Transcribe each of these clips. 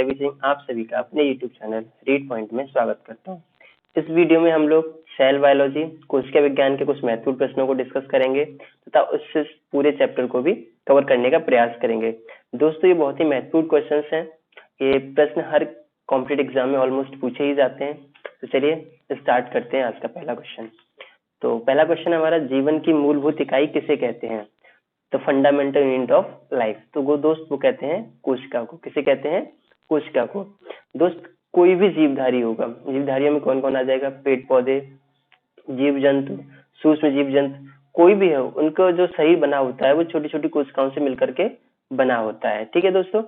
रवि सिंह आप सभी का अपने यूट्यूब चैनल रीड पॉइंट में स्वागत करता हूँ। इस वीडियो में हम लोग सेल बायोलॉजी कोशिका विज्ञान के कुछ महत्वपूर्ण प्रश्नों को डिस्कस करेंगे तथा उससे पूरे चैप्टर को भी कवर करने का प्रयास करेंगे। दोस्तों ये बहुत ही महत्वपूर्ण क्वेश्चंस हैं। ये प्रश्न हर कॉम्पिटिटिव एग्जाम में ऑलमोस्ट पूछे ही जाते हैं। तो चलिए स्टार्ट करते हैं आज का पहला क्वेश्चन। तो पहला क्वेश्चन हमारा, जीवन की मूलभूत इकाई किसे कहते हैं? तो फंडामेंटल यूनिट ऑफ लाइफ। तो वो दोस्त वो कहते हैं कोशिका को। किसे कहते हैं? कोशिका को। दोस्त कोई भी जीवधारी होगा, जीवधारियों में कौन कौन आ जाएगा? पेड़ पौधे, जीव जंतु, सूक्ष्म जीव जंतु, कोई भी हो, उनका जो शरीर बना होता है वो छोटी छोटी कोशिकाओं से मिलकर के बना होता है। ठीक है दोस्तों,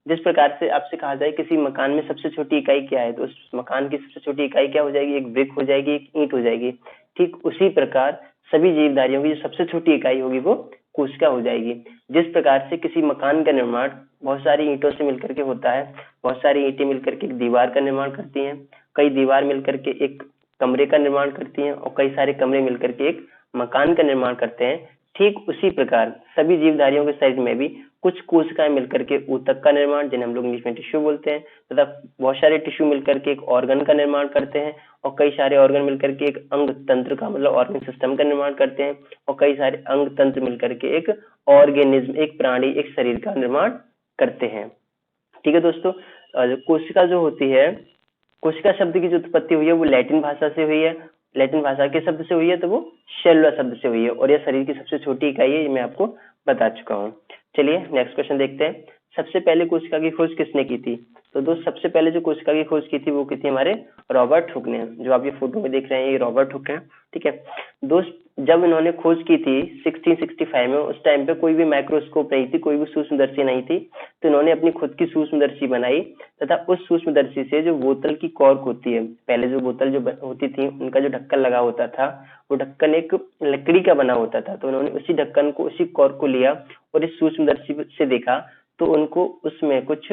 जिस प्रकार से आपसे कहा जाए किसी मकान में सबसे छोटी इकाई क्या है, तो उस मकान की सबसे छोटी इकाई क्या हो जाएगी? एक ब्रिक हो जाएगी, एक ईंट हो जाएगी। ठीक उसी प्रकार सभी जीवधारियों की जो सबसे छोटी इकाई होगी वो कोशिका हो जाएगी। जिस प्रकार से किसी मकान का निर्माण बहुत सारी ईंटों से मिलकर के होता है, बहुत सारी ईंटें मिलकर के एक दीवार का निर्माण करती हैं, कई दीवार मिलकर के एक कमरे का निर्माण करती हैं और कई सारे कमरे मिलकर के एक मकान का निर्माण करते हैं। ठीक उसी प्रकार सभी जीवधारियों के शरीर में भी कुछ कोशिकाएं मिलकर के ऊतक का निर्माण, जिन्हें हम लोग इंग्लिश में टिश्यू बोलते हैं, तथा बहुत सारे टिश्यू मिलकर के एक ऑर्गन का निर्माण करते हैं और कई सारे ऑर्गन मिलकर के एक अंग तंत्र का मतलब ऑर्गन सिस्टम का निर्माण करते हैं और कई सारे अंग तंत्र मिलकर के एक ऑर्गेनिज्म, एक प्राणी, एक शरीर का निर्माण करते हैं। ठीक है दोस्तों, कोशिका जो होती है, कोशिका शब्द की जो उत्पत्ति हुई है वो लैटिन भाषा से हुई है। लैटिन भाषा के शब्द से हुई है, तो वो सेलुलर शब्द से हुई है और यह शरीर की सबसे छोटी इकाई है, ये मैं आपको बता चुका हूँ। चलिए नेक्स्ट क्वेश्चन देखते हैं। सबसे पहले कोशिका की खोज किसने की थी? तो दोस्त सबसे पहले जो कोशिका की खोज की थी वो की थी हमारे रॉबर्ट हुक ने। जो आप ये फोटो में देख रहे हैं ये रॉबर्ट हुक है। ठीक है दोस्त, जब इन्होंने खोज की थी 1665 में, उस टाइम पे कोई भी माइक्रोस्कोप नहीं थी, कोई भी सूक्ष्मदर्शी नहीं थी, तो इन्होंने अपनी खुद की सूक्ष्मदर्शी बनाई तथा उस सूक्ष्मदर्शी से जो बोतल की कॉर्क होती है, पहले जो बोतल जो होती थी उनका जो ढक्कन लगा होता था वो ढक्कन एक लकड़ी का बना होता था, तो उन्होंने उसी ढक्कन को, उसी कॉर्क को लिया और इस सूक्ष्मदर्शी से देखा तो उनको उसमें कुछ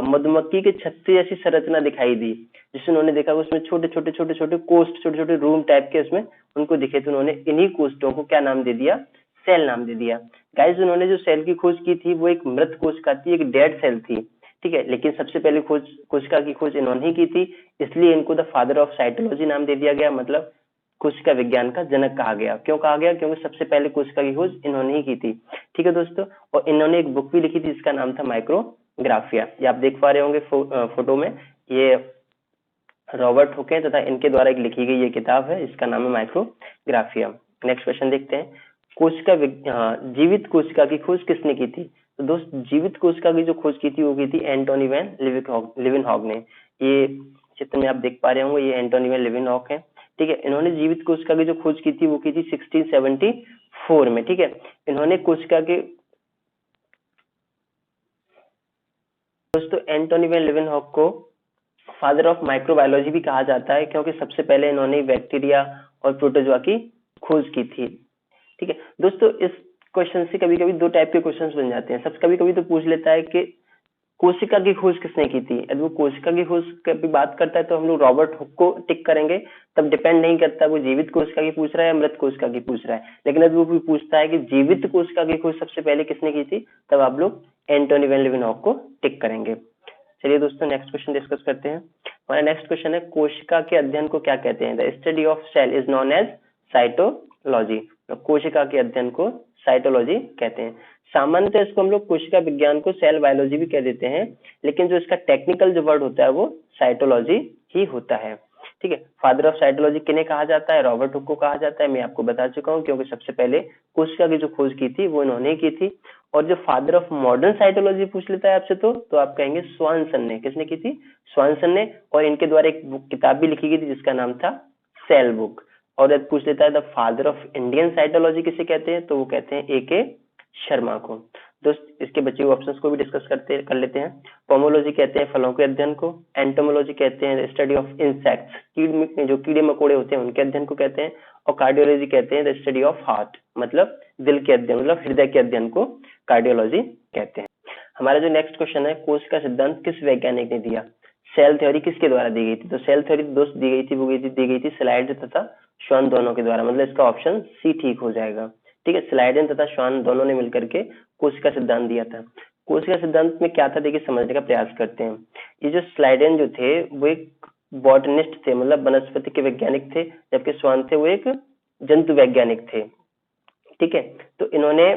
मधुमक्खी के छत्ते जैसी संरचना दिखाई दी, जिससे उन्होंने देखा उसमें छोटे छोटे कोष्ठ, छोटे छोटे रूम टाइप के उसमें उनको दिखे, तो उन्होंने इन्हीं कोष्ठों को क्या नाम दे दिया? सेल नाम दे दिया। गाइस, उन्होंने जो सेल की खोज की थी वो एक मृत कोशिका थी, एक डेड सेल थी। ठीक है, लेकिन सबसे पहले कोशिका की खोज इन्होंने ही की थी, इसलिए इनको द फादर ऑफ साइटोलॉजी नाम दे दिया गया, मतलब कोशिका विज्ञान का जनक कहा गया। क्यों कहा गया? क्योंकि सबसे पहले कोशिका की खोज इन्होंने ही की थी। ठीक है दोस्तों, और इन्होंने एक बुक भी लिखी थी जिसका नाम था माइक्रोग्राफिया। ये आप देख पा रहे होंगे फोटो में, ये रॉबर्ट हुक है तथा इनके द्वारा एक लिखी गई ये किताब है, इसका नाम है माइक्रोग्राफिया। नेक्स्ट क्वेश्चन देखते हैं। जीवित कोशिका की खोज किसने की थी? तो दोस्त जीवित कोशिका की जो खोज की थी वो की थी एंटोनी वैन लीeuwenhoek ने। ये चित्र में आप देख पा रहे होंगे, ये एंटोनी वैन लीeuwenhoek है। ठीक है, इन्होंने जीवित कोशिका की जो खोज की थी वो की थी 1674 में। ठीक है, इन्होंने कोशिका के दोस्तों एंटोनी वैन लीeuwenhoek को फादर ऑफ माइक्रोबायोलॉजी भी कहा जाता है, क्योंकि सबसे पहले इन्होंने बैक्टीरिया और प्रोटोजोआ की खोज की थी। ठीक है दोस्तों, इस क्वेश्चन से कभी कभी दो टाइप के क्वेश्चंस बन जाते हैं। सब कभी कभी तो पूछ लेता है कि कोशिका की खोज किसने की थी। यदि वो कोशिका की खोज की बात करता है तो हम लोग रॉबर्ट हुक को टिक करेंगे, तब डिपेंड नहीं करता वो जीवित कोशिका की पूछ रहा है या मृत कोशिका की पूछ रहा है। लेकिन यदि वो पूछता है कि जीवित कोशिका की खोज सबसे पहले किसने की थी, तब आप लोग एंटोनी वैन लीeuwenhoek को टिक करेंगे। चलिए दोस्तों नेक्स्ट क्वेश्चन डिस्कस करते हैं। हमारा नेक्स्ट क्वेश्चन है, कोशिका के अध्ययन को क्या कहते हैं? The study of cell is known as cytology. कोशिका के अध्ययन को साइटोलॉजी कहते हैं। सामान्यतः इसको हम लोग कोशिका विज्ञान को सेल बायोलॉजी भी कह देते हैं, लेकिन जो इसका टेक्निकल जो वर्ड होता है वो साइटोलॉजी ही होता है। ठीक है, फादर ऑफ साइटोलॉजी किन्हें कहा जाता है? रॉबर्ट हुक को कहा जाता है। मैं आपको बता चुका हूँ, क्योंकि सबसे पहले कोशिका की जो खोज की थी वो इन्होंने की थी। और जो फादर ऑफ मॉडर्न साइटोलॉजी पूछ लेता है आपसे तो आप कहेंगे स्वानसन ने। किसने की थी? स्वानसन ने। और इनके द्वारा एक किताब भी लिखी गई थी जिसका नाम था सेल बुक। और यदि पूछ लेता है the father of Indian cytology किसे कहते हैं, तो वो कहते हैं ए.के. शर्मा को। दोस्त इसके बचे हुए ऑप्शंस को भी डिस्कस कर लेते हैं। पोमोलॉजी कहते हैं फलों के अध्ययन को, एंटोमोलॉजी कहते हैं स्टडी ऑफ इंसेक्ट्स, जो कीड़े मकोड़े होते हैं उनके अध्ययन को कहते हैं, और कार्डियोलॉजी कहते हैं द स्टडी ऑफ हार्ट, मतलब दिल के अध्ययन, मतलब हृदय के अध्ययन को कार्डियोलॉजी कहते हैं। हमारा जो नेक्स्ट क्वेश्चन है, कोश का सिद्धांत किस वैज्ञानिक ने दिया? सेल थ्योरी किसके द्वारा दी गई थी? तो सेल थ्योरी दोस्त दी गई थी स्लाइड तथा श्वान दोनों के द्वारा, मतलब इसका ऑप्शन सी ठीक हो जाएगा। ठीक है, स्लाइडेन तथा श्वान दोनों ने मिलकर के कोशिका सिद्धांत दिया था। कोशिका सिद्धांत में क्या था, देखिए समझने का प्रयास करते हैं। ये जो स्लाइडेन जो थे वो एक बॉटनिस्ट थे, मतलब वनस्पति के वैज्ञानिक थे, जबकि स्वान थे वो एक जंतु वैज्ञानिक थे। ठीक है, तो इन्होंने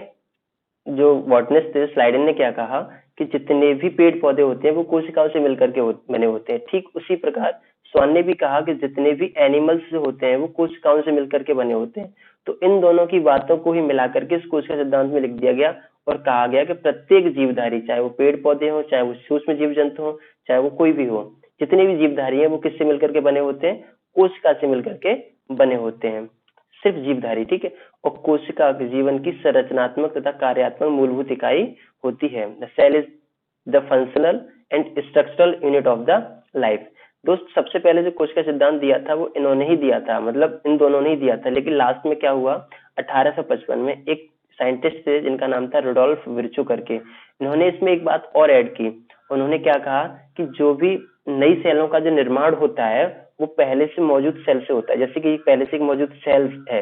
जो बॉटनिस्ट थे स्लाइडन ने क्या कहा कि जितने भी पेड़ पौधे होते हैं वो कोशिकाओं से मिलकर के बने होते हैं। ठीक उसी प्रकार स्वान ने भी कहा कि जितने भी एनिमल्स जो होते हैं वो कोशिकाओं से मिलकर के बने होते हैं। तो इन दोनों की बातों को ही मिलाकर के इस कोशिका सिद्धांत में लिख दिया गया और कहा गया कि प्रत्येक जीवधारी, चाहे वो पेड़ पौधे हो, चाहे वो सूक्ष्म जीव जंतु हो, चाहे वो कोई भी हो, जितने भी जीवधारी हैं वो किससे मिलकर के बने होते हैं? कोशिका से मिलकर के बने होते हैं, सिर्फ जीवधारी। ठीक है, और कोशिका जीवन की संरचनात्मक तथा कार्यात्मक मूलभूत इकाई होती है। The cell is the functional and structural unit of the life. दोस्त, सबसे पहले जो कोशिका सिद्धांत दिया था वो इन्होंने ही दिया था, मतलब इन दोनों ने ही दिया था, लेकिन लास्ट में क्या हुआ, 1855 में एक साइंटिस्ट थे जिनका नाम था रुडोल्फ विर्चो करके, इन्होंने इसमें एक बात और ऐड की। उन्होंने क्या कहा कि जो भी नई सेलों का जो निर्माण होता है वो पहले से मौजूद सेल से होता है। जैसे कि पहले से मौजूद सेल है,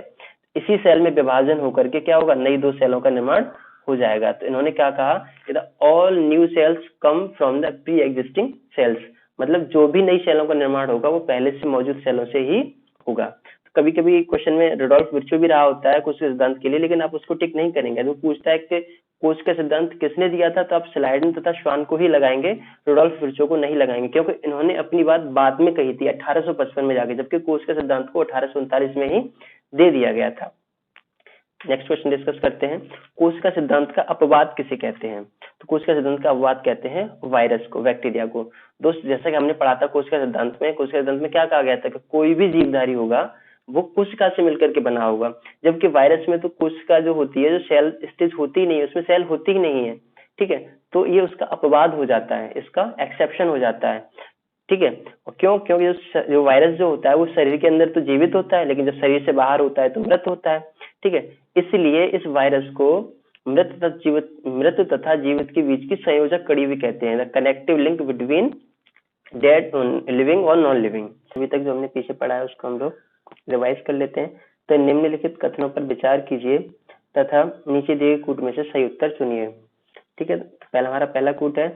इसी सेल में विभाजन होकर के क्या होगा, नई दो सेलों का निर्माण हो जाएगा। तो इन्होंने क्या कहा कि the all new sales come from the pre existing cells, मतलब जो भी नई सेलों का निर्माण होगा वो पहले से मौजूद सेलों से ही होगा। तो कभी कभी क्वेश्चन में रुडोल्फ विर्चो भी रहा होता है कुछ सिद्धांत के लिए, लेकिन आप उसको टिक नहीं करेंगे। तो पूछता है कि कोच का सिद्धांत किसने दिया था, तो आप स्लाइडन तथा श्वान को ही लगाएंगे, रुडोल्फ विर्चो को नहीं लगाएंगे, क्योंकि इन्होंने अपनी बात बाद में कही थी 1855 में जाके, जबकि कोच का सिद्धांत को 1839 में ही दे दिया गया था। नेक्स्ट क्वेश्चन डिस्कस करते हैं, कोशिका सिद्धांत का अपवाद किसे कहते हैं? तो कोशिका सिद्धांत का अपवाद कहते हैं वायरस को, बैक्टीरिया को। दोस्त, जैसा कि हमने पढ़ा था कोशिका सिद्धांत में क्या कहा गया था कि कोई भी जीवधारी होगा वो कोशिका से मिलकर के बना होगा, जबकि वायरस में तो कोशिका जो होती है, जो सेल स्टेज होती ही नहीं है, उसमें सेल होती ही नहीं है। ठीक है, तो ये उसका अपवाद हो जाता है, इसका एक्सेप्शन हो जाता है। ठीक है, और क्यों? क्योंकि जो वायरस जो होता है वो शरीर के अंदर तो जीवित होता है, लेकिन जब शरीर से बाहर होता है तो मृत होता है। ठीक है, इसलिए इस वायरस को मृत तथा जीवित के बीच की संयोजक कड़ी भी कहते हैं, the connective link between dead living और नॉन लिविंग। अभी तक जो हमने पीछे पढ़ा है उसको हम लोग रिवाइज कर लेते हैं। तो निम्नलिखित कथनों पर विचार कीजिए तथा नीचे दिए गए कूट में से सही उत्तर चुनिए। ठीक है, तो हमारा पहला कूट है,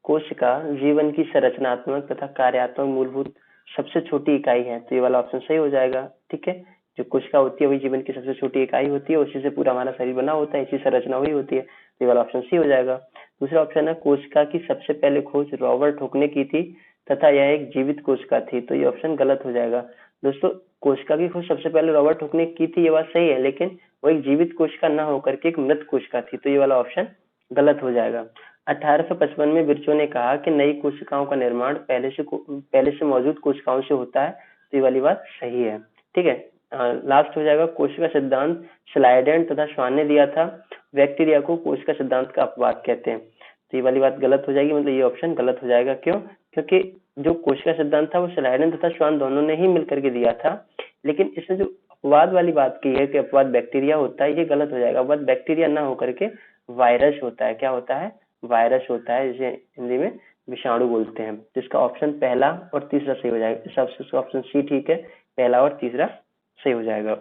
कोशिका जीवन की संरचनात्मक तथा कार्यात्मक मूलभूत सबसे छोटी इकाई है, तो ये वाला ऑप्शन सही हो जाएगा। ठीक है, जो कोशिका होती है वही जीवन की सबसे छोटी इकाई होती है, उसी से पूरा हमारा शरीर बना होता है, इसी संरचना हुई होती है, तो ये वाला ऑप्शन सी हो जाएगा। दूसरा ऑप्शन है, कोशिका की सबसे पहले खोज रॉबर्ट हुक ने की थी तथा यह एक जीवित कोशिका थी, तो ये ऑप्शन गलत हो जाएगा। दोस्तों, कोशिका की खोज सबसे पहले रॉबर्ट हुक ने की थी, ये बात सही है, लेकिन वो एक जीवित कोशिका न होकर के एक मृत कोशिका थी, तो ये वाला ऑप्शन गलत हो जाएगा। 1855 में विर्चो ने कहा कि नई कोशिकाओं का निर्माण पहले से मौजूद कोशिकाओं से होता है, तो ये वाली बात सही है। ठीक है, लास्ट हो जाएगा, कोशिका सिद्धांत स्लाइडेन तथा श्वान ने दिया था, बैक्टीरिया को कोशिका सिद्धांत का अपवाद कहते हैं, तो ये वाली बात गलत हो जाएगी, मतलब ये ऑप्शन गलत हो जाएगा। क्यों? क्योंकि जो कोशिका सिद्धांत था वो स्लाइडेन तथा श्वान दोनों ने ही मिलकर के दिया था, लेकिन इसने जो अपवाद वाली बात की है कि अपवाद बैक्टीरिया होता है, ये गलत हो जाएगा। अपवाद बैक्टीरिया ना होकर के वायरस होता है। क्या होता है? वायरस होता है, जिसे हिंदी में विषाणु बोलते हैं। तो इसका ऑप्शन पहला और तीसरा सही हो जाएगा, इस ऑप्शन सी ठीक है, पहला और तीसरा सही हो जाएगा।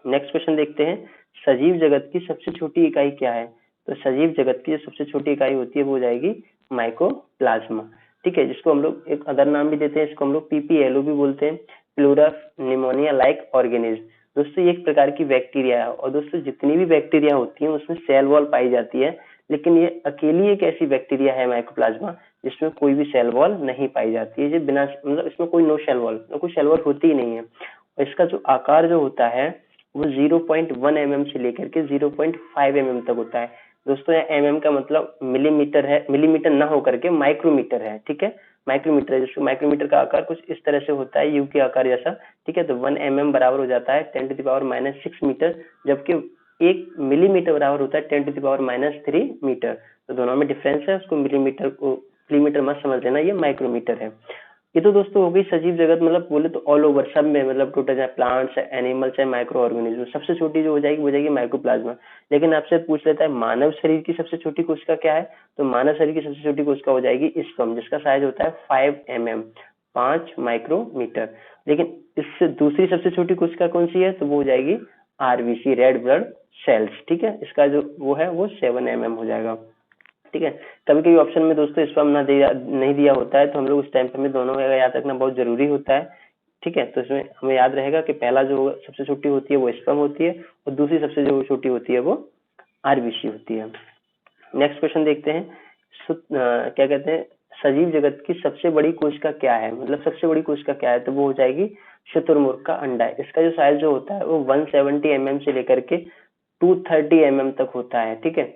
नेक्स्ट क्वेश्चन देखते हैं, सजीव जगत की सबसे छोटी इकाई क्या है? तो सजीव जगत की जो सबसे छोटी इकाई होती है वो हो जाएगी माइकोप्लाज्मा। ठीक है, जिसको हम लोग एक अदर नाम भी देते हैं, इसको हम लोग पीपीएलओ भी बोलते हैं, प्लूरा निमोनिया लाइक ऑर्गेनिज्म। दोस्तों, ये एक प्रकार की बैक्टीरिया है, और दोस्तों जितनी भी बैक्टीरिया होती हैं उसमें सेल वॉल पाई जाती है, लेकिन ये अकेली एक ऐसी बैक्टीरिया है माइकोप्लाज्मा जिसमें कोई भी सेल वॉल नहीं पाई जाती है, ये बिना मतलब इसमें कोई नो सेल वॉल, कोई सेल वॉल होती ही नहीं है। और इसका जो आकार जो होता है वो 0.1 mm से लेकर के 0.5 mm तक होता है। दोस्तों, यहाँ mm का मतलब मिलीमीटर है, मिलीमीटर ना होकर के माइक्रोमीटर है। ठीक है, माइक्रोमीटर है, जिसको माइक्रोमीटर का आकार कुछ इस तरह से होता है, यू के आकार जैसा। ठीक है, तो 1 mm बराबर हो जाता है 10⁻⁻6 मीटर, जबकि 1 मिलीमीटर बराबर होता है 10⁻³ मीटर। तो दोनों में डिफरेंस है, उसको मिलीमीटर को मिलीमीटर मत समझ लेना, ये माइक्रोमीटर है। ये तो दोस्तों हो गई सजीव जगत, मतलब बोले तो ऑल ओवर सब में, मतलब टोटल चाहे प्लांट्स चाहे एनिमल चाहे माइक्रो ऑर्गेनिज्म, सबसे छोटी जो हो जाएगी वो जाएगी माइक्रोप्लाज्मा। लेकिन आपसे पूछ लेता है मानव शरीर की सबसे छोटी कोशिका क्या है, तो मानव शरीर की सबसे छोटी कोशिका हो जाएगी स्पर्म, जिसका साइज होता है 5 mm, 5 माइक्रोमीटर। लेकिन इससे दूसरी सबसे छोटी कोशिका कौन सी है, तो वो हो जाएगी आरबीसी, रेड ब्लड सेल्स। ठीक है, इसका जो वो है वो 7 mm हो जाएगा। ठीक है। कभी कभी ऑप्शन में दोस्तों स्पर्म नहीं दिया होता है, तो हम लोग उस टाइम पे हमें दोनों का याद रखना बहुत जरूरी होता है। ठीक है, तो इसमें हमें याद रहेगा कि पहला जो सबसे छोटी होती है वो स्पर्म होती है, और दूसरी सबसे जो छोटी होती है वो आरबीसी होती है। नेक्स्ट क्वेश्चन देखते हैं। क्या कहते हैं, सजीव जगत की सबसे बड़ी कोशिका क्या है, मतलब सबसे बड़ी कोशिका क्या है, तो वो हो जाएगी शुतुरमुर्ग का अंडा है। इसका जो साइज जो होता है वो 170 mm से लेकर के 230 mm तक होता है। ठीक है,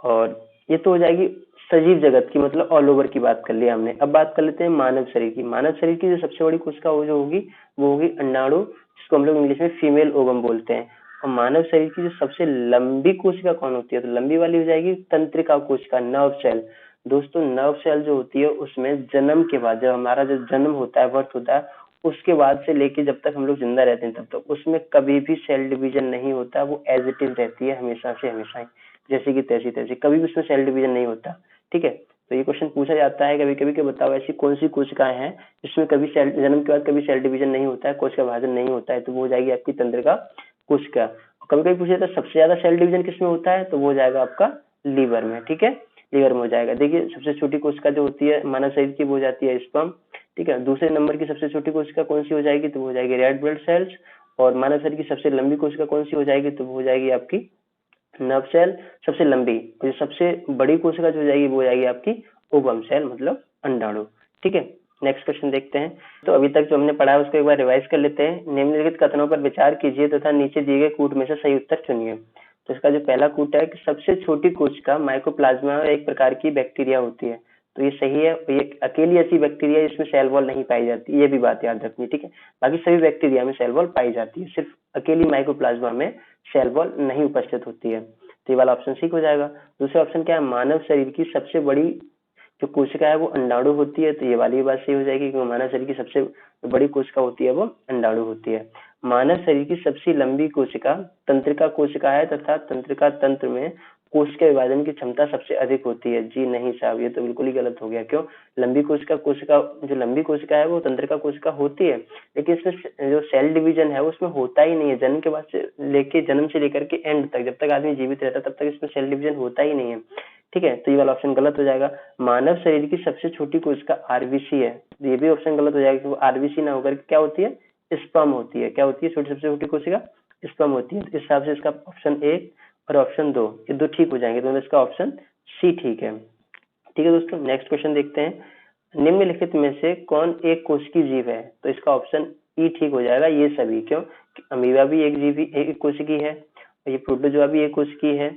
और ये तो हो जाएगी सजीव जगत की, मतलब ऑल ओवर की बात कर लिया हमने। अब बात कर लेते हैं मानव शरीर की। मानव शरीर की जो सबसे बड़ी कोशिका वो जो होगी वो होगी अंडाणु, जिसको हम लोग इंग्लिश में फीमेल ओवम बोलते हैं। और मानव शरीर की जो सबसे लंबी कोशिका कौन होती है, तो लंबी वाली हो जाएगी तंत्रिका कोशिका, नर्व सेल। दोस्तों नर्व सेल जो होती है उसमें जन्म के बाद, जब हमारा जो जन्म होता है, बर्थ होता है, उसके बाद से लेके जब तक हम लोग जिंदा रहते हैं तब तक उसमें कभी भी सेल डिवीजन नहीं होता, वो एज इट इज रहती है हमेशा से हमेशा ही, जैसे कि तैसी तैसी, कभी भी उसमें सेल डिवीजन नहीं होता। ठीक है, तो ये क्वेश्चन पूछा जाता है कभी कभी कि बताओ ऐसी कौन सी कोशिकाएं हैं जिसमें कभी सेल जन्म के बाद कभी सेल डिवीजन नहीं होता है, कोशिका विभाजन नहीं होता है, तो वो हो जाएगी आपकी तंत्रिका कोशिका। कभी कभी पूछा जाता है सबसे ज्यादा सेल डिवीजन किसमें होता है, तो वो हो जाएगा आपका लीवर में। ठीक है, लीवर में हो जाएगा। देखिए सबसे छोटी कोशिका जो होती है मानव शरीर की वो हो जाती है स्पर्म। ठीक है, दूसरे नंबर की सबसे छोटी कोशिका कौन सी हो जाएगी, तो वो हो जाएगी रेड ब्लड सेल्स। और मानव शरीर की सबसे लंबी कोशिका कौन सी हो जाएगी, तो वो हो जाएगी आपकी नर्व सेल सबसे लंबी। और जो सबसे बड़ी कोशिका जो हो जाएगी वो हो जाएगी आपकी ओवम सेल, मतलब अंडाणु। ठीक है, नेक्स्ट क्वेश्चन देखते हैं। तो अभी तक जो हमने पढ़ा है उसको एक बार रिवाइज कर लेते हैं। निम्नलिखित कथनों पर विचार कीजिए तथा नीचे दिए गए कूट में से सही उत्तर चुनिए। तो इसका जो पहला कूट है कि सबसे छोटी कोशिका माइकोप्लाज्मा एक प्रकार की बैक्टीरिया होती है, तो ये सही है। ये अकेली ऐसी बैक्टीरिया है जिसमें सेल वॉल नहीं पाई जाती, ये भी बात याद रखनी। ठीक है, बाकी सभी बैक्टीरिया में सेल वॉल पाई जाती है, सिर्फ अकेली माइकोप्लाज्मा में सेल वॉल नहीं उपस्थित होती है। तो ये वाला ऑप्शन ठीक हो जाएगा। दूसरा ऑप्शन क्या है, मानव शरीर की सबसे बड़ी जो कोशिका है वो अंडाणु होती है, तो ये वाली बात सही हो जाएगी क्योंकि मानव शरीर की सबसे बड़ी कोशिका होती है वो अंडाणु होती है। मानव शरीर की सबसे लंबी कोशिका तंत्रिका कोशिका है तथा तंत्रिका तंत्र में कोशिका विभाजन की क्षमता सबसे अधिक होती है। जी नहीं साहब, ये तो बिल्कुल ही गलत हो गया। क्यों, लंबी कोशिका कोशिका जो लंबी कोशिका है वो तंत्रिका कोशिका होती है, लेकिन इसमें जो सेल डिवीजन है उसमें होता ही नहीं है। जन्म के बाद से लेकर के एंड तक, जब तक आदमी जीवित रहता है तब तक इसमें सेल डिवीजन होता ही नहीं है। ठीक है, तो ये वाला ऑप्शन गलत हो जाएगा। मानव शरीर की सबसे छोटी कोशिका आरबीसी है, तो ये भी ऑप्शन गलत हो जाएगा क्योंकि आरबीसी ना होकर क्या होती है, स्पर्म होती है। क्या होती है छोटी सबसे छोटी कोशिका, स्पर्म होती है। तो इस हिसाब से इसका ऑप्शन ए और ऑप्शन 2 ये दो ठीक हो जाएंगे, तो इसका ऑप्शन सी ठीक है। ठीक है दोस्तों, नेक्स्ट क्वेश्चन देखते हैं। निम्नलिखित में से कौन एक कोशिकीय जीव है, तो इसका ऑप्शन ई ठीक हो जाएगा। ये सभी, क्यों, अमीबा भी एक जीवी एक कोशिकीय है, ये प्रोटोजोआ भी एक कोशिकीय है,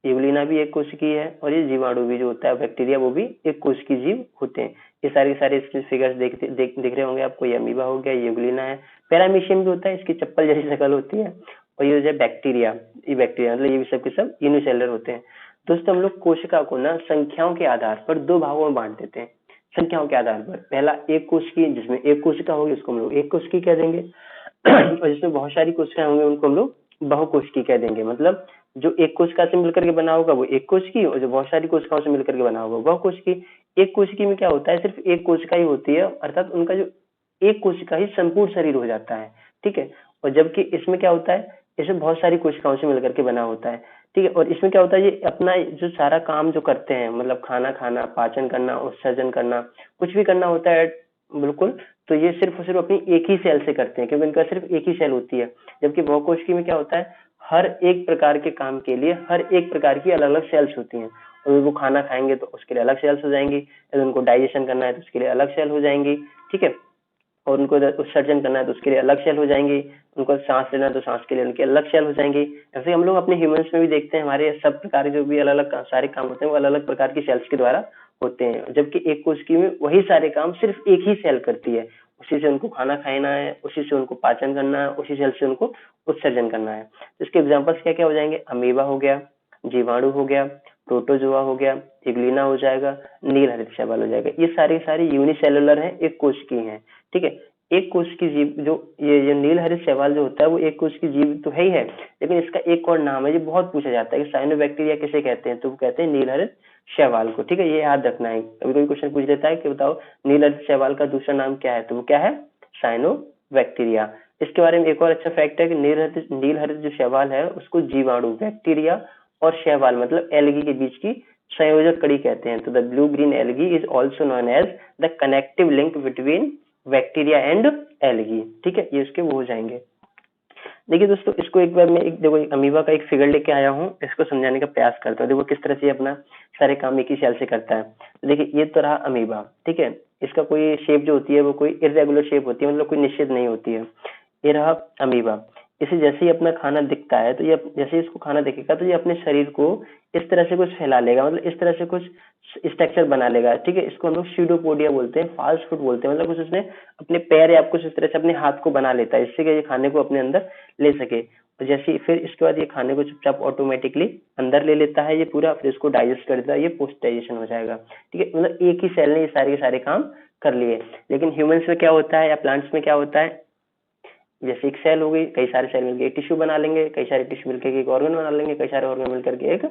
यूग्लिना भी एक कोशिकीय है, और ये जीवाणु भी जो होता है बैक्टीरिया वो भी एक कोशिकीय जीव होते हैं। ये सारे के सारे इसके फिगर्स दिख रहे होंगे आपको। ये अमीबा हो गया, यूग्लिना है, पैरामीशियम भी होता है, इसकी चप्पल जैसी शक्ल होती है, और ये जो है बैक्टीरिया, ये बैक्टीरिया मतलब ये भी सब के सब यूनिसेलुलर होते हैं। दोस्तों हम लोग कोशिका को ना संख्याओं के आधार पर दो भागों में बांट देते हैं। संख्याओं के आधार पर पहला एक कोशिकीय, जिसमें एक कोशिका होगी उसको हम लोग एक कोशिकीय कह देंगे और जिसमें बहुत सारी कोशिकाएं होंगी उनको हम लोग बहुकोशिकीय कह देंगे। मतलब जो एक कोशिका से मिलकर के बना होगा वो एक कोशिकीय, और जो बहुत सारी कोशिकाओं से मिलकर के बना होगा बहुकोशिकीय। एक कोशिकीय में क्या होता है, सिर्फ एक कोशिका ही होती है, अर्थात उनका जो एक कोशिका ही संपूर्ण शरीर हो जाता है। ठीक है, और जबकि इसमें क्या होता है, इसमें बहुत सारी कोशिकाओं से मिलकर के बना होता है। ठीक है, और इसमें क्या होता है, ये अपना जो सारा काम जो करते हैं, मतलब खाना खाना, पाचन करना, उत्सर्जन करना, कुछ भी करना होता है बिल्कुल, तो ये सिर्फ और सिर्फ अपनी एक ही सेल से करते हैं क्योंकि इनका सिर्फ एक ही सेल होती है। जबकि बहुकोशिकीय में क्या होता है, हर एक प्रकार के काम के लिए हर एक प्रकार की अलग अलग सेल्स होती हैं, और वो खाना खाएंगे तो उसके लिए अलग सेल्स हो जाएंगी, यदि उनको डाइजेशन करना है तो उसके लिए अलग सेल हो जाएंगी। ठीक है, और उनको उत्सर्जन करना है तो उसके लिए अलग सेल हो जाएंगी, उनको सांस लेना है तो सांस के लिए उनके अलग सेल हो जाएंगी। ऐसे हम लोग अपने ह्यूमंस में भी देखते हैं, हमारे सब प्रकार जो भी अलग अलग सारे काम होते हैं वो अलग अलग प्रकार की सेल्स के द्वारा होते हैं, जबकि एक कोशिका में वही सारे काम सिर्फ एक ही सेल करती है। उसी से उनको खाना खाना है, उसी से उनको पाचन करना है, उसी सेल से उनको उत्सर्जन करना है। तो इसके एग्जाम्पल्स क्या क्या हो जाएंगे, अमीबा हो गया, जीवाणु हो गया, प्रोटोजोआ हो गया, इग्लिना हो जाएगा, नील हरित शैवाल हो जाएगा। ये सारे सारे यूनिसेलुलर हैं, एक कोशिकीय हैं। ठीक है, एक कोशिकीय जीव जो ये नील हरित शैवाल जो होता है वो एक कोशिकीय जीव तो है ही है, लेकिन इसका एक और नाम है, ये बहुत पूछा जाता है कि साइनोबैक्टीरिया किसे कहते हैं, तो वो कहते हैं नील हरित शैवाल को। ठीक है, ये याद रखना है। कभी कोई क्वेश्चन पूछ देता है कि बताओ नील हरित शैवाल का दूसरा नाम क्या है, तो वो क्या है, साइनोबैक्टीरिया। इसके बारे में एक और अच्छा फैक्ट है कि नील हरित जो शैवाल है उसको जीवाणु, बैक्टीरिया और शैवाल मतलब एल्गी के बीच की संयोजक कड़ी कहते हैं। तो the blue green algae is also known as the connective link between bacteria and algae. ठीक है, ये उसके वो हो जाएंगे। देखिए दोस्तों, इसको एक बार मैं एक देखो एक अमीबा का एक फिगर लेके आया हूँ, इसको समझाने का प्रयास करता हूँ। देखो किस तरह से अपना सारे काम एक ही सेल से करता है। तो देखिए ये तो रहा अमीबा, ठीक है। इसका कोई शेप जो होती है वो कोई इरेगुलर शेप होती है, मतलब कोई निश्चित नहीं होती है। ये रहा अमीबा। इसे जैसे ही अपना खाना दिखता है तो ये जैसे ही इसको खाना दिखेगा तो ये अपने शरीर को इस तरह से कुछ फैला लेगा, मतलब इस तरह से कुछ स्ट्रक्चर बना लेगा। ठीक है, इसको हम लोग स्यूडोपोडिया बोलते हैं, फाल्स फुट बोलते हैं, मतलब कुछ उसने अपने पैर या कुछ इस तरह से अपने हाथ को बना लेता है, इससे कि ये खाने को अपने अंदर ले सके। तो जैसे ही फिर इसके बाद ये खाने को चुपचाप ऑटोमेटिकली अंदर ले लेता है ये पूरा, फिर इसको डाइजेस्ट कर देता है, ये पोस्ट डाइजेशन हो जाएगा। ठीक है, मतलब एक ही सेल ने ये सारे के सारे काम कर लिए। लेकिन ह्यूमंस में क्या होता है या प्लांट्स में क्या होता है, जैसे एक सेल हो गई, कई सारे सेल मिलकर एक टिश्यू बना लेंगे, कई सारे टिश्यू मिलकर एक ऑर्गन बना लेंगे, कई सारे ऑर्गन मिलकर के एक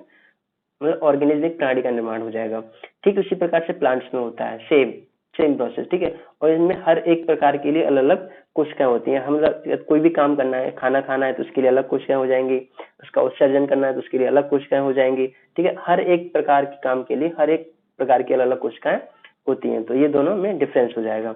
मतलब ऑर्गेनिज्म प्राणी का निर्माण हो जाएगा। ठीक उसी प्रकार से प्लांट्स में होता है, सेम सेम प्रोसेस। ठीक है, और इनमें हर एक प्रकार के लिए अलग अलग कोशिकाएं होती हैं। हम कोई भी काम करना है, खाना खाना है तो उसके लिए अलग कोशिकाएं हो जाएंगी, उसका उत्सर्जन करना है तो उसके लिए अलग कोशिकाएं हो जाएंगी। ठीक है, हर एक प्रकार के काम के लिए हर एक प्रकार की अलग अलग कोशिकाएं होती हैं। तो ये दोनों में डिफरेंस हो जाएगा।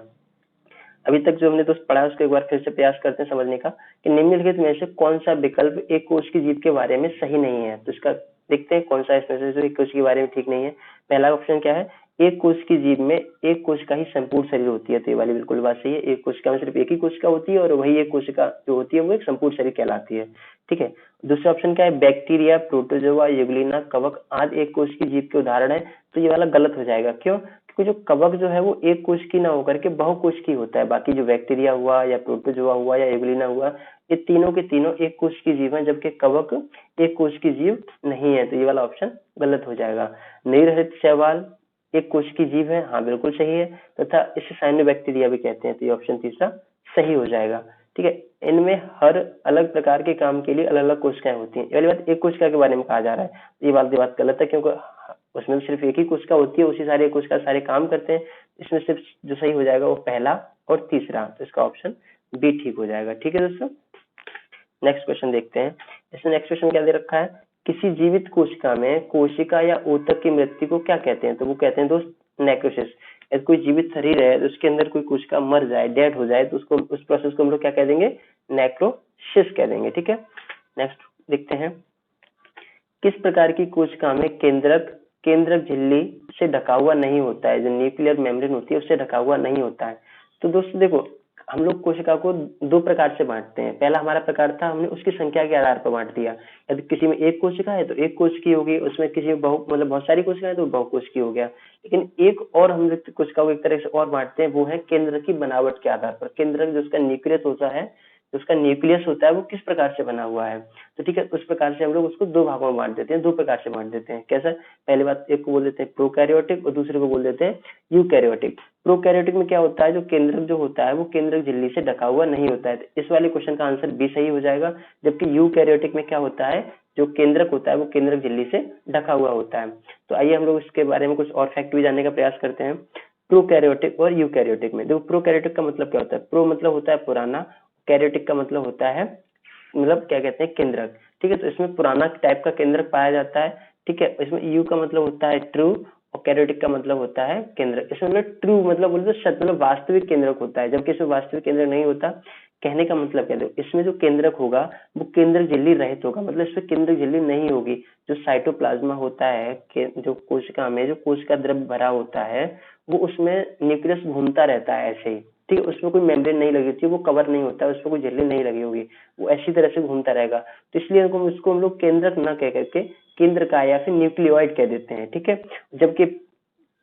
अभी तक जो हमने दोस्त पढ़ा है उसको एक बार फिर से प्रयास करते हैं समझने का कि निम्नलिखित में से कौन सा विकल्प एक कोश की जीव के बारे में सही नहीं है। तो इसका देखते हैं कौन सा इसमें से जो एक कोश के बारे में ठीक नहीं है। पहला ऑप्शन क्या है, एक कोश की जीव में एक कोशिका ही संपूर्ण शरीर होती है। तो ये वाली बिल्कुल बात सही है, एक कोशिका में सिर्फ एक ही कोशिका होती है और वही एक कोशिका जो होती है वो एक संपूर्ण शरीर कहलाती है। ठीक है, दूसरा ऑप्शन क्या है, बैक्टीरिया, प्रोटोजोआ, यूग्लिना, कवक आदि एक कोश की जीव के उदाहरण है। तो ये वाला गलत हो जाएगा, क्यों? क्योंकि जो कवक जो है वो एक कोश की ना होकर के बहुकोश की होता है। बाकी जो बैक्टीरिया हुआ या प्रोटोजोआ हुआ या यूग्लिना हुआ, ये तीनों के तीनों एक कोश की जीव है, जबकि कवक एक कोश की जीव नहीं है। तो ये वाला ऑप्शन गलत हो जाएगा। नीरहित शैवाल एक कोश की जीव है, हाँ बिल्कुल सही है, तथा इसे साइनोबैक्टीरिया भी कहते हैं। तो ये ऑप्शन तीसरा सही हो जाएगा। ठीक है, इनमें हर अलग प्रकार के काम के लिए अलग अलग कोशिकाएं होती हैं। ये वाली बात एक कोशिका के बारे में कहा जा रहा है, ये बात गलत है, क्योंकि उसमें सिर्फ एक ही कोशिका होती है, उसी सारे कोशिका सारे काम करते हैं। इसमें सिर्फ जो सही हो जाएगा वो पहला और तीसरा, तो इसका ऑप्शन बी ठीक हो जाएगा। ठीक है दोस्तों, नेक्स्ट क्वेश्चन देखते हैं। इसमें नेक्स्ट क्वेश्चन क्या दे रखा है, किसी जीवित कोशिका में कोशिका या ऊतक की मृत्यु को क्या कहते हैं? तो वो कहते हैं दोस्त नेक्रोसिस। यदि कोई जीवित शरीर है तो उसके अंदर कोई कोशिका मर जाए, डेड हो जाए, तो उसको उस प्रोसेस को हम लोग क्या कह देंगे, नेक्रोसिस कह देंगे। ठीक है, नेक्स्ट देखते हैं, किस प्रकार की कोशिका में केंद्रक झिल्ली से ढका हुआ नहीं होता है, जो न्यूक्लियर मेम्ब्रेन होती है उससे ढका हुआ नहीं होता है? तो दोस्तों देखो, हम लोग कोशिका को दो प्रकार से बांटते हैं। पहला हमारा प्रकार था, हमने उसकी संख्या के आधार पर बांट दिया। यदि किसी में एक कोशिका है तो एक कोश की होगी, उसमें किसी में मतलब बहुत सारी कोशिका है तो बहुकोश की हो गया। लेकिन एक और हम लोग कोशिका को एक तरह से और बांटते हैं, वो है केंद्र की बनावट के आधार पर। केंद्र जो उसका न्यूक्लियस होता है, जो उसका न्यूक्लियस होता है वो किस प्रकार से बना हुआ है। तो ठीक है, उस प्रकार से हम लोग उसको दो भागों में बांट देते हैं, दो प्रकार से बांट देते हैं। कैसा? पहली बात, एक को बोल देते हैं प्रोकैरियोटिक और दूसरे को बोल देते हैं यूकैरियोटिक। प्रोकैरियोटिक में क्या होता है, जो केंद्रक जो होता है वो केंद्रक झिल्ली से ढका हुआ नहीं होता है। तो इस वाले क्वेश्चन का आंसर बी सही हो जाएगा। जबकि यूकैरियोटिक में क्या होता है, जो केंद्रक होता है वो केंद्रक झिल्ली से ढका हुआ होता है। तो आइए हम लोग इसके बारे में कुछ और फैक्ट भी जानने का प्रयास करते हैं। प्रोकैरियोटिक और यूकैरियोटिक में देखो, प्रोकैरियोटिक का मतलब क्या होता है, प्रो मतलब होता है पुराना, कैरियोटिक का मतलब होता है मतलब क्या कहते हैं, केंद्रक। ठीक है, तो इसमें पुराना टाइप का केंद्रक पाया जाता है। ठीक है, इसमें यू का मतलब होता है ट्रू और कैरियोटिक का मतलब होता है केंद्रक। इसमें मतलब ट्रू मतलब बोले तो सच, मतलब वास्तविक केंद्रक होता है, जबकि इसमें वास्तविक केंद्रक नहीं होता। कहने का मतलब क्या है, इसमें जो केंद्रक होगा वो केंद्रक झिल्ली रहित होगा, मतलब इसमें केंद्रक झिल्ली नहीं होगी। जो साइटोप्लाज्मा होता है, जो कोशिका में जो कोशिका द्रव्य भरा होता है, वो उसमें न्यूक्लियस घूमता रहता है ऐसे ही। ठीक है, उसमें कोई मेम्ब्रेन नहीं लगी होती है, वो कवर नहीं होता है, उसमें कोई झिल्ली नहीं लगी होगी, वो ऐसी तरह से घूमता रहेगा। तो इसलिए उसको हम लोग केंद्रक न कह करके केंद्र का या फिर न्यूक्लियोइड कह देते हैं। ठीक है, जबकि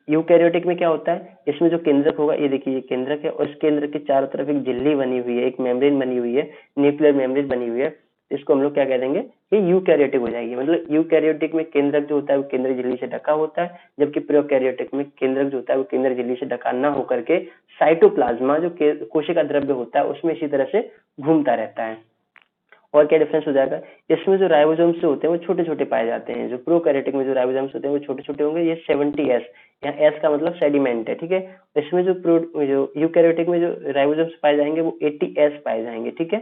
यूकैरियोटिक में क्या होता है, इसमें जो केंद्रक होगा, ये देखिए ये केंद्रक है और इस केंद्र के चारों तरफ एक झिल्ली बनी हुई है, एक मेम्ब्रेन बनी हुई है, न्यूक्लियर मेम्ब्रेन बनी हुई है। इसको हम लोग क्या कह देंगे, ये यूकैरियोटिक हो जाएगी। मतलब यूकैरियोटिक में केंद्रक जो होता है वो केंद्र झिल्ली से ढका होता है, जबकि प्रोकैरियोटिक में केंद्रक जो होता है वो केंद्र झिल्ली से ढका ना होकर के साइटोप्लाज्मा जो कोशिका द्रव्य होता है उसमें इसी तरह से घूमता रहता है। और क्या डिफरेंस हो जाएगा, इसमें जो राइबोसोम्स होते हैं वो छोटे छोटे पाए जाते हैं। जो प्रोकैरियोटिक में जो राइबोसोम्स होते हैं वो छोटे छोटे होंगे, ये 70S, यहाँ एस का मतलब सेडिमेंट है। ठीक है, इसमें जो यूकैरियोटिक में जो राइबोसोम्स पाए जाएंगे वो 80S पाए जाएंगे। ठीक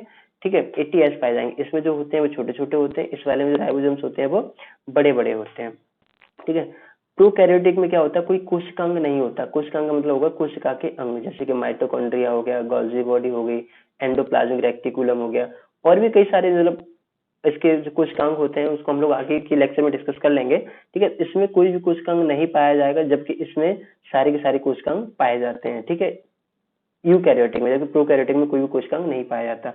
है, 80S पाए जाएंगे। इसमें जो होते हैं वो छोटे छोटे होते हैं, इस वाले में जो राइबोसोम्स होते हैं वो बड़े बड़े होते हैं। ठीक है, प्रोकैरियोटिक में क्या होता है, कोई कोशिकांग नहीं होता। कोशिकांग का मतलब होगा कोशिका के अंग, जैसे कि माइटोकॉन्ड्रिया हो गया, गोल्जी बॉडी हो गई, एंडोप्लाज्मिक रेक्टिकुलम हो गया, और भी कई सारे मतलब इसके जो कोशिकांग होते हैं उसको हम लोग आगे की लेक्चर में डिस्कस कर लेंगे। ठीक है, इसमें कोई भी कोशिकांग नहीं पाया जाएगा, जबकि इसमें सारे के सारे कोशिकांग पाए जाते हैं। ठीक है, यूकैरियोटिक में, जबकि प्रोकैरियोटिक में कोई भी कोशिकांग नहीं पाया जाता।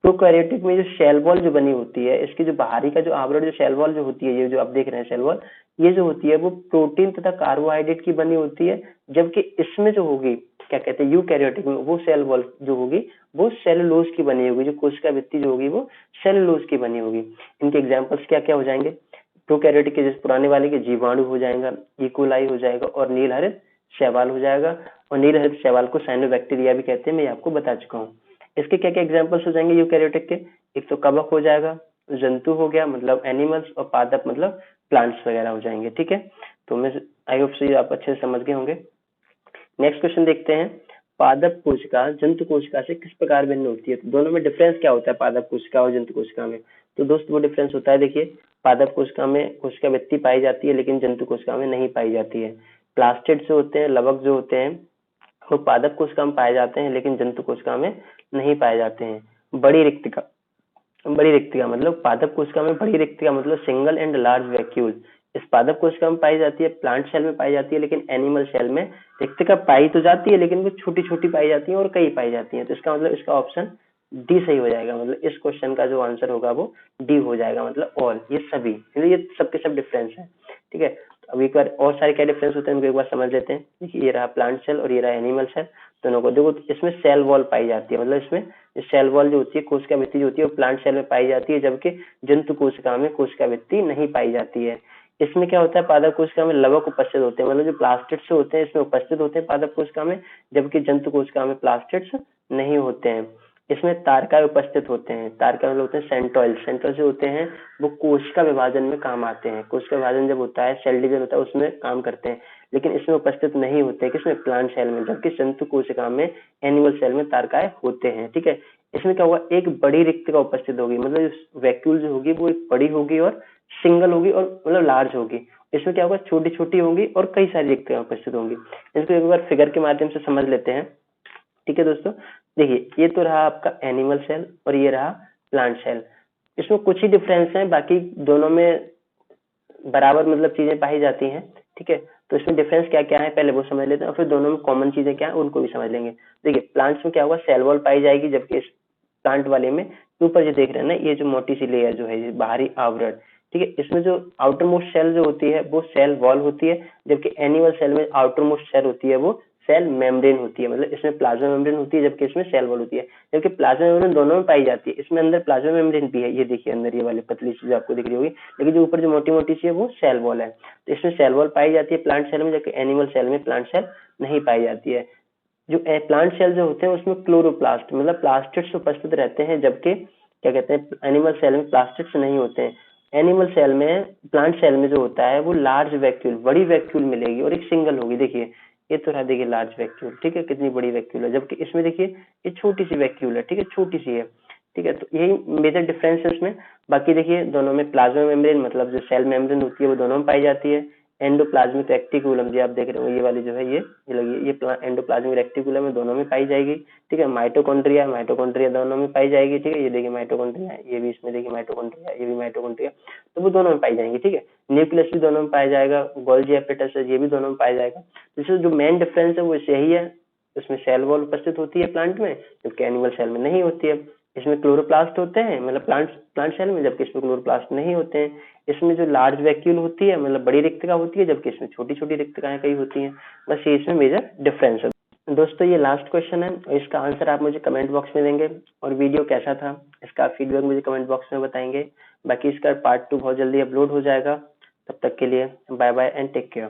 प्रोकैरियोटिक में जो सेल वॉल जो बनी होती है, इसकी जो बाहरी का जो आवरण जो सेल वॉल जो होती है, ये जो आप देख रहे हैं सेल वॉल, ये जो होती है वो प्रोटीन तथा कार्बोहाइड्रेट की बनी होती है। जबकि इसमें जो होगी, क्या कहते हैं, यूकैरियोटिक में, वो सेल वॉल जो होगी वो सेलुलोज की बनी होगी। जो कोशिका भित्ति जो होगी वो सेलुलोज की बनी होगी। इनके एग्जाम्पल्स क्या क्या हो जाएंगे, प्रोकैरियोटिक के जैसे पुराने वाले के जीवाणु हो जाएगा, इकोलाई हो जाएगा, और नील हरित शैवाल हो जाएगा। और नील हरित शैवाल को साइनोबैक्टीरिया भी कहते हैं, मैं आपको बता चुका हूँ। इसके क्या क्या एग्जाम्पल्स हो जाएंगे यूकैरियोटिक के, एक तो कवक हो जाएगा, जंतु हो गया मतलब एनिमल्स, और पादप मतलब प्लांट्स वगैरह हो जाएंगे। ठीक है, तो मैं आई होप से आप अच्छे से समझ गए होंगे। नेक्स्ट क्वेश्चन देखते हैं, पादप कोशिका जंतु कोशिका से किस प्रकार भिन्न होती है। तो दोनों में डिफरेंस क्या होता है, पादप कोशिका और जंतु कोशिका में। तो दोस्त वो डिफरेंस होता है, देखिए पादप कोशिका में कोशिका भित्ति पाई जाती है, लेकिन जंतु कोशिका में नहीं पाई जाती है। प्लास्टिड जो होते हैं, लवक जो होते हैं, वो पादप कोशिका में पाए जाते हैं, लेकिन जंतु कोशिका में नहीं पाए जाते हैं। बड़ी रिक्तिका मतलब पादप कोशिका में बड़ी रिक्तिका मतलब सिंगल एंड लार्ज वैक्यूल इस पादप कोशिका में पाई जाती है, प्लांट सेल में पाई जाती है, लेकिन एनिमल सेल में रिक्तिका पाई तो जाती है, लेकिन वो छोटी छोटी पाई जाती है और कई पाई जाती है। तो इसका मतलब इसका ऑप्शन डी सही हो जाएगा। मतलब इस क्वेश्चन का जो आंसर होगा वो डी हो जाएगा, मतलब ऑल, ये सभी, ये सबके सब डिफरेंस है। ठीक है, तो अब एक बार और सारे क्या डिफरेंस होते हैं उनको एक बार समझ लेते हैं। देखिए ये रहा प्लांट सेल और ये रहा एनिमल सेल, दोनों को देखो। तो इसमें सेल वॉल पाई जाती है, मतलब इसमें सेल वॉल जो होती है, कोशिका भित्ति जो होती है वो प्लांट सेल में पाई जाती है, जबकि जंतु कोशिका में कोशिका भित्ति नहीं पाई जाती है। इसमें क्या होता है, पादप कोशिका में लवक उपस्थित होते हैं, मतलब जो प्लास्टिड्स होते हैं इसमें उपस्थित होते हैं पादप कोशिका में, जबकि जंतु कोशिका में प्लास्टिड्स नहीं होते हैं। इसमें तारकाएं उपस्थित होते हैं, तारकाएं मतलब होते हैं सेंट्रोइल। सेंट्रोइल जो होते हैं वो कोशिका विभाजन में काम आते हैं। कोशिका विभाजन जब होता है, सेल डिवीजन होता है, उसमें काम करते हैं, लेकिन इसमें उपस्थित नहीं होते। किसमें, प्लांट सेल में, जबकि जंतु कोशिका में, एनिमल सेल में तारकाएं होते हैं। ठीक है, इसमें क्या होगा, एक बड़ी रिक्तिका उपस्थित होगी, मतलब वैक्यूल जो होगी वो एक बड़ी होगी और सिंगल होगी और मतलब लार्ज होगी। इसमें क्या होगा, छोटी छोटी होंगी और कई सारी रिक्तियां उपस्थित होंगी। इसको एक बार फिगर के माध्यम से समझ लेते हैं। ठीक है दोस्तों, देखिए ये तो रहा आपका एनिमल सेल और ये रहा प्लांट सेल। इसमें कुछ ही डिफरेंस है, बाकी दोनों में बराबर मतलब चीजें पाई जाती हैं। ठीक है, तो इसमें डिफरेंस क्या क्या है पहले वो समझ लेते हैं, और फिर दोनों में कॉमन चीजें क्या है उनको भी समझ लेंगे। देखिए प्लांट्स में क्या होगा, सेल वॉल पाई जाएगी, जबकि इस प्लांट वाले में ऊपर जो देख रहे हैं ना, ये जो मोटी सी लेयर जो है, ये बाहरी आवरण। ठीक है, इसमें जो आउटर मोस्ट सेल जो होती है वो सेल वॉल होती है, जबकि एनिमल सेल में आउटर मोस्ट सेल होती है वो सेल मेम्ब्रेन होती है। मतलब इसमें प्लाज्मा मेम्ब्रेन होती है, जबकि इसमें सेल वॉल होती है। जबकि प्लाज्मा मेम्ब्रेन दोनों में पाई जाती है, इसमें अंदर प्लाज्मा मेम्ब्रेन भी है, ये देखिए अंदर ये वाली पतली सी जो आपको दिख रही होगी, लेकिन जो ऊपर जो मोटी मोटी सी है वो सेल वॉल है। तो इसमें सेल वॉल पाई जाती है प्लांट सेल में, जबकि एनिमल सेल में प्लांट सेल नहीं पाई जाती है। जो प्लांट सेल जो होते हैं उसमें क्लोरोप्लास्ट मतलब प्लास्टिड्स उपस्थित रहते हैं, जबकि क्या कहते हैं, एनिमल सेल में प्लास्टिड्स नहीं होते हैं। एनिमल सेल में, प्लांट सेल में जो होता है वो लार्ज वैक्यूल, बड़ी वैक्यूल मिलेगी और एक सिंगल होगी। देखिए ये तो रहा, देखिए लार्ज वैक्यूल, ठीक है, कितनी बड़ी वैक्यूल है, जबकि इसमें देखिए ये छोटी सी वैक्यूल है। ठीक है, छोटी सी है। ठीक है, तो यही मेजर डिफरेंस है इसमें। बाकी देखिए दोनों में प्लाज्मा मेम्ब्रेन मतलब जो सेल मेम्ब्रेन होती है वो दोनों में पाई जाती है। एंडोप्लाज्मिक रेक्टिकुलम जी आप देख रहे हो, ये वाली जो है ये लगी, ये एंडोप्लाज्मिक रेक्टिकुलम में दोनों में पाई जाएगी। ठीक है, माइटोकॉन्ड्रिया, माइटोकॉन्ड्रिया दोनों में पाई जाएगी। ठीक है, ये देखिए माइटोकॉन्ड्रिया, ये भी इसमें देखिए माइटोकॉन्ड्रिया, ये भी माइटोकॉन्ड्रिया, तो वो दोनों में पाई जाएंगी। ठीक है, न्यूक्लियस भी दोनों में पाया जाएगा, गोल्जी एपिटस है ये भी दोनों में पाया जाएगा। तो जो मेन डिफरेंस है वो यही है, इसमें सेल वॉल उपस्थित होती है प्लांट में, जबकि एनिमल सेल में नहीं होती है। इसमें क्लोरोप्लास्ट होते हैं मतलब प्लांट सेल में, जबकि इसमें क्लोरोप्लास्ट नहीं होते हैं। इसमें जो लार्ज वैक्यूल होती है मतलब बड़ी रिक्तिका होती है, जबकि इसमें छोटी छोटी रिक्तिकाएं कई होती हैं। बस ये इसमें मेजर डिफरेंस है। दोस्तों ये लास्ट क्वेश्चन है और इसका आंसर आप मुझे कमेंट बॉक्स में देंगे, और वीडियो कैसा था इसका फीडबैक मुझे कमेंट बॉक्स में बताएंगे। बाकी इसका पार्ट 2 बहुत जल्दी अपलोड हो जाएगा। तब तक के लिए bye bye and take care.